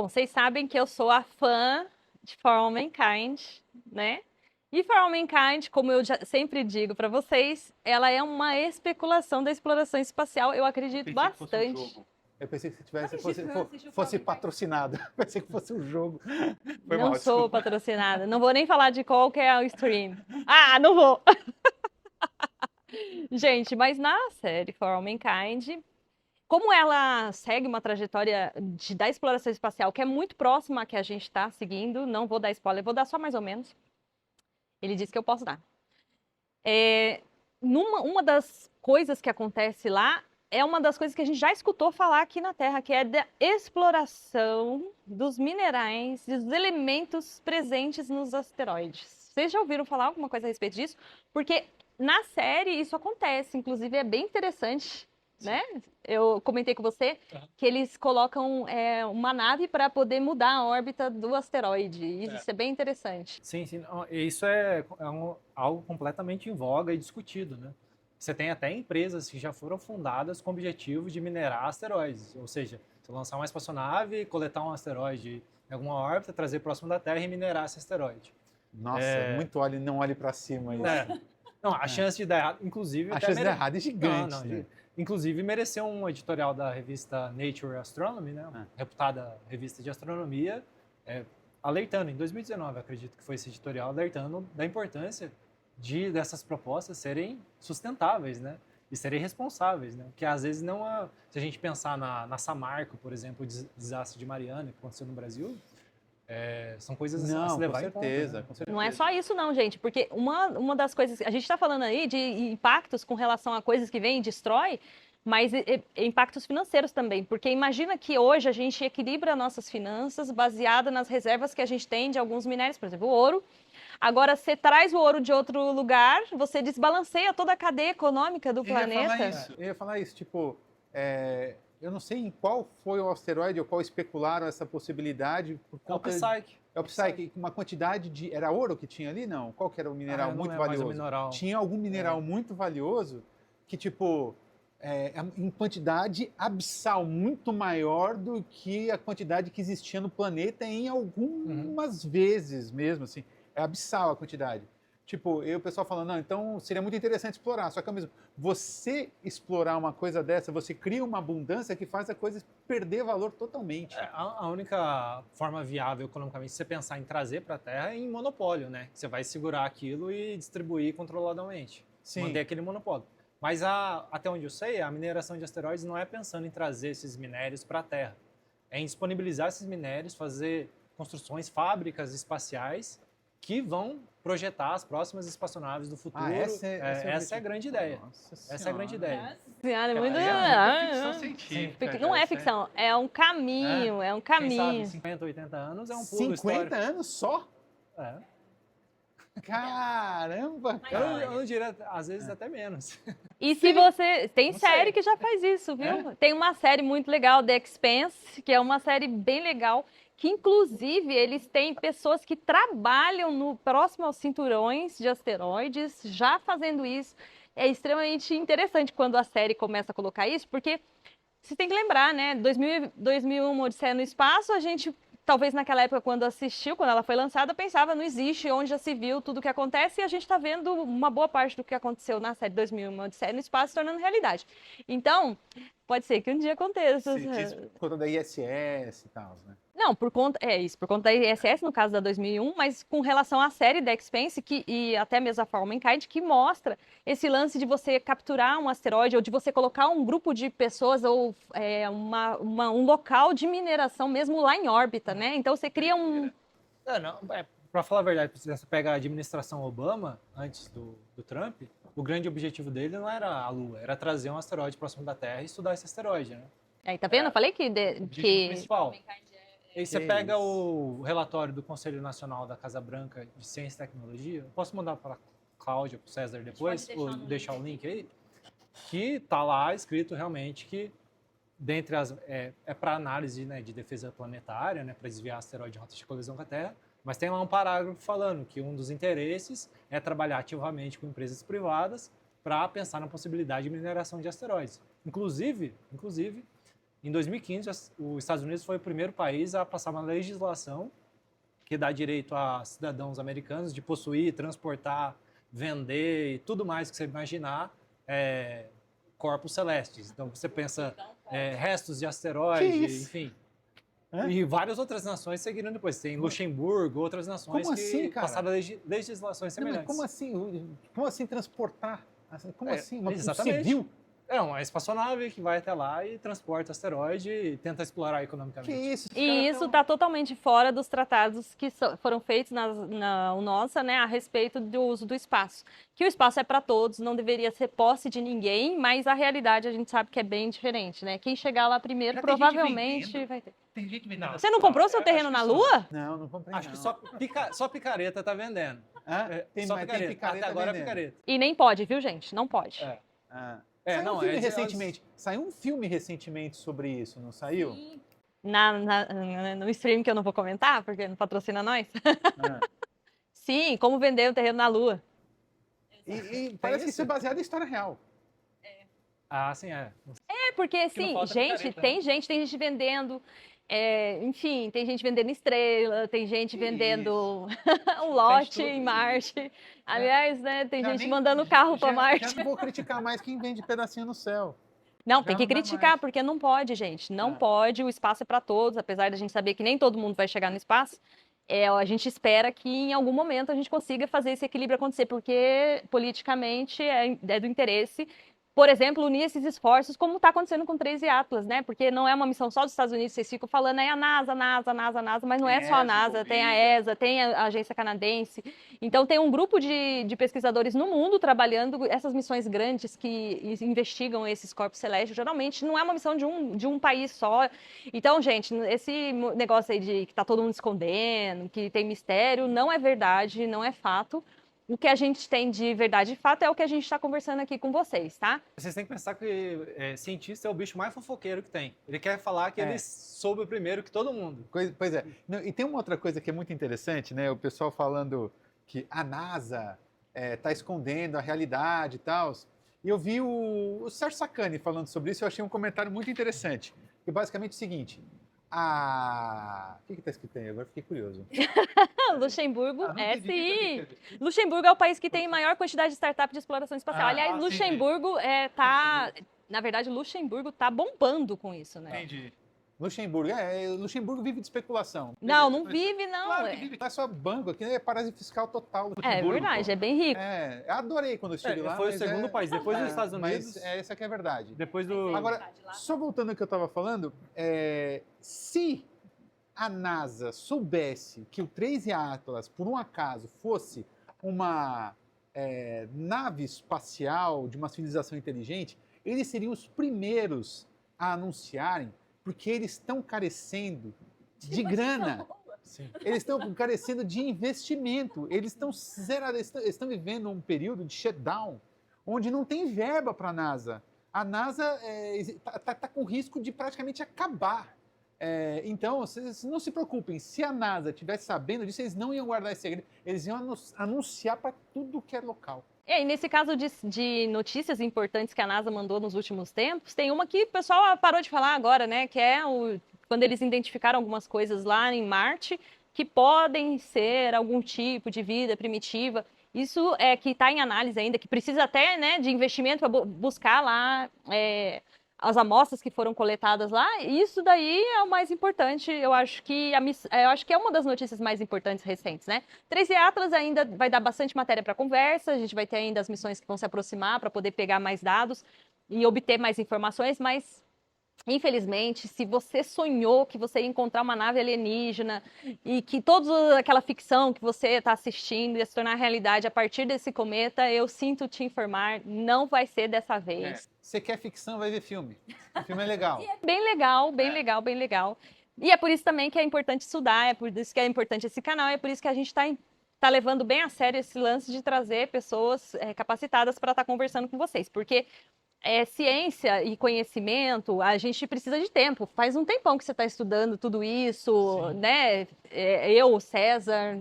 Bom, vocês sabem que eu sou a fã de For All Mankind, né? E For All Mankind, como eu sempre digo para vocês, ela é uma especulação da exploração espacial. Eu acredito Pensei que fosse um bastante. jogo. Eu pensei que se tivesse, Acredito que não assistiu fosse Fórmula patrocinado. Pensei que fosse um jogo. Foi Não mal, sou desculpa. patrocinada. Não vou nem falar de qual que é o stream. Ah, não vou! Gente, mas na série For All Mankind, como ela segue uma trajetória da exploração espacial que é muito próxima à que a gente está seguindo, não vou dar spoiler, vou dar só mais ou menos. Ele disse que eu posso dar. Uma das coisas que acontece lá é uma das coisas que a gente já escutou falar aqui na Terra, que é da exploração dos minerais e dos elementos presentes nos asteroides. Vocês já ouviram falar alguma coisa a respeito disso? Porque na série isso acontece, inclusive é bem interessante, né? Eu comentei com você que eles colocam uma nave para poder mudar a órbita do asteroide. Isso é bem interessante. Sim, sim. Isso algo completamente em voga e discutido, né? Você tem até empresas que já foram fundadas com o objetivo de minerar asteroides. Ou seja, você lançar uma espaçonave, coletar um asteroide em alguma órbita, trazer próximo da Terra e minerar esse asteroide. Nossa, muito olhe, não olhe para cima isso. Não, a chance de dar errado, inclusive... A chance de dar errado é gigante. Né? Inclusive, mereceu um editorial da revista Nature Astronomy, né? Reputada revista de astronomia, alertando, em 2019, acredito que foi esse editorial, alertando da importância dessas propostas serem sustentáveis, né? E serem responsáveis, né? Porque às vezes não... Se a gente pensar na Samarco, por exemplo, o desastre de Mariana que aconteceu no Brasil, são coisas a se levar em conta. Né? Com certeza. Não é só isso não, gente, porque uma das coisas... A gente está falando aí de impactos com relação a coisas que vêm e destrói, mas impactos financeiros também, porque imagina que hoje a gente equilibra nossas finanças baseada nas reservas que a gente tem de alguns minérios, por exemplo, o ouro. Agora, você traz o ouro de outro lugar, você desbalanceia toda a cadeia econômica do planeta. Eu ia falar isso, tipo, eu não sei em qual foi o asteroide ou qual especularam essa possibilidade. É o Psyche. É o Psyche, uma quantidade de... Era ouro que tinha ali, não? Qual que era o mineral muito valioso? Tinha algum mineral muito valioso que, tipo... em quantidade abissal, muito maior do que a quantidade que existia no planeta em algumas vezes mesmo, assim. É abissal a quantidade. Tipo, o pessoal falando, não, então seria muito interessante explorar, só que ao mesmo você explorar uma coisa dessa, você cria uma abundância que faz a coisa perder valor totalmente. A única forma viável economicamente, se você pensar em trazer para a Terra, é em monopólio, né? Você vai segurar aquilo e distribuir controladamente. Sim. Manter aquele monopólio. Mas até onde eu sei, a mineração de asteroides não é pensando em trazer esses minérios para a Terra. É em disponibilizar esses minérios, fazer construções, fábricas espaciais que vão projetar as próximas espaçonaves do futuro. Essa é a grande ideia. Essa é a grande ideia. Senhora, muito... ficção científica. Não é ficção, é um caminho, é um caminho. Quem sabe, 50, 80 anos é um pulo histórico. 50 anos só? Caramba, cara. Eu não diria, às vezes até menos. E se você... Tem série que já faz isso, viu? Tem uma série muito legal, The Expanse, que é uma série bem legal, que inclusive eles têm pessoas que trabalham no próximo aos cinturões de asteroides, já fazendo isso. É extremamente interessante quando a série começa a colocar isso, porque você tem que lembrar, né? 2001, Odisseia no Espaço, a gente... Talvez naquela época, quando assistiu, quando ela foi lançada, pensava, não existe, onde já se viu tudo o que acontece, e a gente está vendo uma boa parte do que aconteceu na série 2001, Odisseia no Espaço, se tornando realidade. Então, pode ser que um dia aconteça. Por conta da ISS e tal, né? Não, por conta da ISS, no caso da 2001, mas com relação à série The Expanse, e até mesmo a For All Mankind, que mostra esse lance de você capturar um asteroide, ou de você colocar um grupo de pessoas, ou um local de mineração mesmo lá em órbita, né? Então você cria um... Para falar a verdade, se você pega a administração Obama, antes do Trump, o grande objetivo dele não era a Lua, era trazer um asteroide próximo da Terra e estudar esse asteroide, né? Aí, tá vendo? Eu falei que... principal. E você pega o relatório do Conselho Nacional da Casa Branca de Ciência e Tecnologia, eu posso mandar para a Cláudia, para o César depois, ou deixar o link aí, que está lá escrito realmente que, dentre as... para análise, né, de defesa planetária, né, para desviar asteroide de rota de colisão com a Terra, mas tem lá um parágrafo falando que um dos interesses é trabalhar ativamente com empresas privadas para pensar na possibilidade de mineração de asteroides. Inclusive Em 2015, os Estados Unidos foi o primeiro país a passar uma legislação que dá direito a cidadãos americanos de possuir, transportar, vender e tudo mais que você imaginar corpos celestes. Então, você pensa restos de asteroides, enfim. E várias outras nações seguiram depois. Tem Luxemburgo, outras nações que passaram legislações semelhantes. Como assim transportar? Como assim? Um exatamente. Civil? É uma espaçonave que vai até lá e transporta asteroide e tenta explorar economicamente. Que isso? E isso está totalmente fora dos tratados que foram feitos na nossa, né, a respeito do uso do espaço. Que o espaço é para todos, não deveria ser posse de ninguém, mas a realidade a gente sabe que é bem diferente, né? Quem chegar lá primeiro provavelmente vai ter. Tem gente vendendo. Você não comprou seu terreno na Lua? Não comprei. Acho que só picareta tá vendendo. Só picareta. Até agora é picareta. E nem pode, viu, gente? Não pode. Saiu um filme recentemente sobre isso, não saiu? Sim. No stream que eu não vou comentar, porque não patrocina nós. Sim, como vender o terreno na Lua. E parece que isso é baseado em história real. Sim, é. Porque assim, tem gente vendendo. Enfim, tem gente vendendo estrela, tem gente vendendo um lote em Marte. Aliás, né, tem gente mandando carro para Marte. Já não vou criticar mais quem vende pedacinho no céu. Não, tem que criticar, porque não pode, gente. Não pode, o espaço é para todos, apesar da gente saber que nem todo mundo vai chegar no espaço. A gente espera que em algum momento a gente consiga fazer esse equilíbrio acontecer, porque politicamente é do interesse. Por exemplo, unir esses esforços, como está acontecendo com o 13 Atlas, né? Porque não é uma missão só dos Estados Unidos, vocês ficam falando a NASA, mas não é só a NASA, tem a ESA, tem a agência canadense. Então, tem um grupo de pesquisadores no mundo trabalhando essas missões grandes que investigam esses corpos celestes. Geralmente, não é uma missão de um país só. Então, gente, esse negócio aí de que está todo mundo escondendo, que tem mistério, não é verdade, não é fato. O que a gente tem de verdade e fato é o que a gente está conversando aqui com vocês, tá? Vocês têm que pensar que cientista é o bicho mais fofoqueiro que tem. Ele quer falar que ele soube primeiro que todo mundo. Pois é. Não, e tem uma outra coisa que é muito interessante, né? O pessoal falando que a NASA está escondendo a realidade e tal. E eu vi o Sérgio Sacani falando sobre isso e eu achei um comentário muito interessante. Que basicamente é o seguinte... O que está escrito aí? Agora fiquei curioso. Luxemburgo sim. Luxemburgo é o país que tem maior quantidade de startup de exploração espacial. Aliás, Luxemburgo na verdade, Luxemburgo está bombando com isso, né? Entendi. Luxemburgo vive de especulação. Não vive, não. Claro que vive. Não é só banco, aqui é parada fiscal total. É verdade, é bem rico. Eu adorei quando eu estive lá. Foi o segundo país, depois dos Estados Unidos. Mas essa que é a verdade. Depois do... Agora, só voltando ao que eu estava falando, se a NASA soubesse que o 13 Atlas, por um acaso, fosse uma nave espacial de uma civilização inteligente, eles seriam os primeiros a anunciarem, porque eles estão carecendo de grana. Sim. Eles estão carecendo de investimento. Eles estão zerados, estão vivendo um período de shutdown, onde não tem verba para a NASA. A NASA está com risco de praticamente acabar. Então, vocês não se preocupem. Se a NASA estivesse sabendo disso, eles não iam guardar esse segredo. Eles iam anunciar para tudo que é local. E nesse caso de notícias importantes que a NASA mandou nos últimos tempos, tem uma que o pessoal parou de falar agora, né? Que é quando eles identificaram algumas coisas lá em Marte que podem ser algum tipo de vida primitiva. Isso que está em análise ainda, que precisa até, né, de investimento para buscar lá as amostras que foram coletadas lá. Isso daí é o mais importante. Eu acho que é uma das notícias mais importantes recentes, né? 13 Atlas ainda vai dar bastante matéria para conversa. A gente vai ter ainda as missões que vão se aproximar para poder pegar mais dados e obter mais informações, mas infelizmente, se você sonhou que você ia encontrar uma nave alienígena e que toda aquela ficção que você está assistindo ia se tornar realidade a partir desse cometa, eu sinto te informar, não vai ser dessa vez. Você quer ficção, vai ver filme. O filme é legal. Bem legal, bem legal, bem legal. E é por isso também que é importante estudar, é por isso que é importante esse canal, é por isso que a gente está levando bem a sério esse lance de trazer pessoas capacitadas para estar conversando com vocês, porque ciência e conhecimento, a gente precisa de tempo. Faz um tempão que você está estudando tudo isso, sim, né? Eu, o César.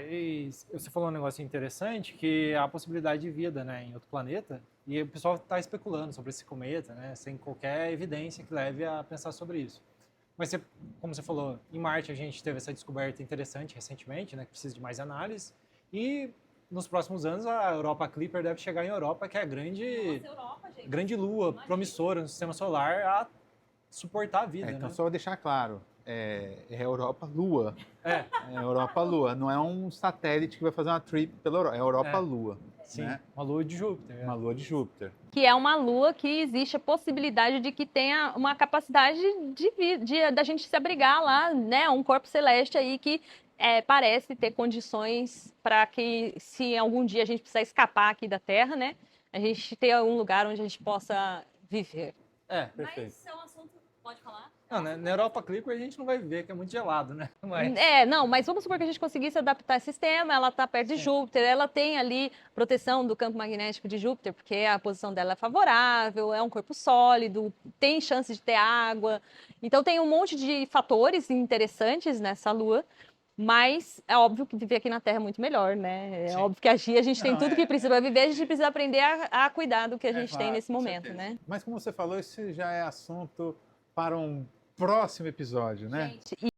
E você falou um negócio interessante, que é a possibilidade de vida, né, em outro planeta. E o pessoal está especulando sobre esse cometa, né? Sem qualquer evidência que leve a pensar sobre isso. Mas, como você falou, em Marte a gente teve essa descoberta interessante recentemente, né? Que precisa de mais análise. E nos próximos anos a Europa Clipper deve chegar em Europa, que é a grande lua promissora no sistema solar a suportar a vida. Então, né? só vou deixar claro, é Europa-Lua. É Europa-Lua, não é um satélite que vai fazer uma trip pela Europa, é Europa-Lua. Sim, né? uma lua de Júpiter. Uma lua de Júpiter. Que é uma lua que existe a possibilidade de que tenha uma capacidade da gente se abrigar lá, né? Um corpo celeste aí que parece ter condições para que, se algum dia a gente precisar escapar aqui da Terra, né? A gente ter algum lugar onde a gente possa viver. Perfeito. Mas é um assunto... Pode falar? Não, né? Na Europa Clipper a gente não vai viver, que é muito gelado, né? Mas... mas vamos supor que a gente conseguisse adaptar esse sistema, ela está perto de Júpiter, ela tem ali proteção do campo magnético de Júpiter, porque a posição dela é favorável, é um corpo sólido, tem chance de ter água. Então tem um monte de fatores interessantes nessa Lua, mas é óbvio que viver aqui na Terra é muito melhor, né? É óbvio que a gente tem tudo que precisa para viver, a gente precisa aprender a cuidar do que a gente tem nesse momento, né? Mas como você falou, isso já é assunto para um próximo episódio, né? Gente,